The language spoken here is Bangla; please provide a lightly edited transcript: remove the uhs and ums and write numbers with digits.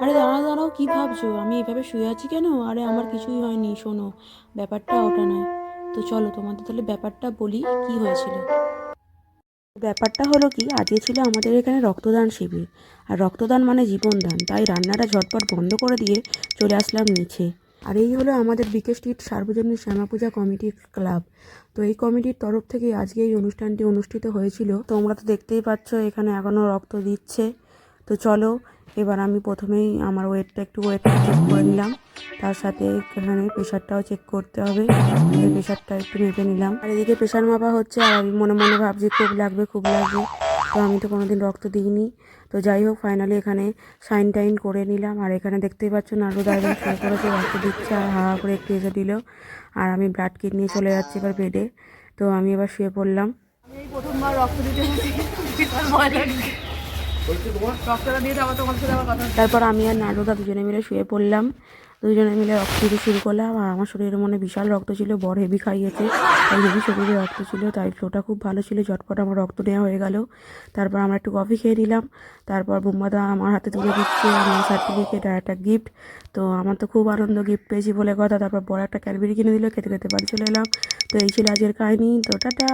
আরে দাঁড়াও দাঁড়াও, কি ভাবছো আমি এইভাবে শুয়ে আছি কেন? আরে আমার কিছুই হয়নি, শোনো। ব্যাপারটা ওটা নয়। তো চলো তোমাদের তাহলে ব্যাপারটা বলি কি হয়েছিল। ব্যাপারটা হলো কি, আজকে ছিল আমাদের এখানে রক্তদান শিবির। আর রক্তদান মানে জীবনদান, তাই রান্নাটা ঝটপট বন্ধ করে দিয়ে চলে আসলাম নিচে। আর এই হলো আমাদের বিকে স্ট্রিট সার্বজনীন শ্যামা পূজা কমিটির ক্লাব। তো এই কমিটির তরফ থেকে আজকে এই অনুষ্ঠানটি অনুষ্ঠিত হয়েছিল। তোমরা তো দেখতেই পাচ্ছ এখানে এখনও রক্ত দিচ্ছে। তো চলো, এবার আমি প্রথমেই আমার ওয়েটটা চেক করে নিলাম। তার সাথে এখানে প্রেশারটাও চেক করতে হবে। এই প্রেশারটা একটু মেপে নিলাম, আর এদিকে প্রেশার মাপা হচ্ছে, আর আমি মনে মনে ভাবছি খুব লাগবে খুব লাগবে। তো আমি তো কোনোদিন রক্ত দিইনি। তো যাই হোক, ফাইনালি এখানে সাইন টাইন করে নিলাম। আর এখানে দেখতেই পাচ্ছ নারুদা একদম শুয়ে পড়েছে, রক্ত দিচ্ছে আর হা হা করে একটু এসে দিল। আর আমি ব্লাড কিট নিয়ে চলে যাচ্ছি এবার বেডে। তো আমি এবার শুয়ে পড়লাম। এই প্রথমবার রক্ত দিতে এসেছি, বিশাল ভয় লাগছে। রক্তটা দিয়ে যাবো তোমার সাথে আবার কথা হচ্ছে। তারপর আমি আর নারুদা দুজনে মিলে শুয়ে পড়লাম। দুজনে মিলে রক্ত দিতে শুরু করলাম। আর আমার শরীরের মনে বিশাল রক্ত ছিল, বর হেভি খাইয়েছে, তাই হেভি শরীরে রক্ত ছিল, তাই ফ্লোটা খুব ভালো ছিল, ঝটপট আমার রক্ত নেওয়া হয়ে গেল। তারপর আমরা একটু কফি খেয়ে নিলাম। তারপর বুম্বাদা আমার হাতে তুলে দিচ্ছে আমার সার্টিফিকেট আর একটা গিফট। তো আমার তো খুব আনন্দ, গিফট পেয়েছি বলে কথা। তারপর বড় একটা ক্যাডবেরি কিনে দিল, খেতে খেতে বাড়ি চলে এলাম। তো এই ছিল আজকের কাহিনী। তো টাটা।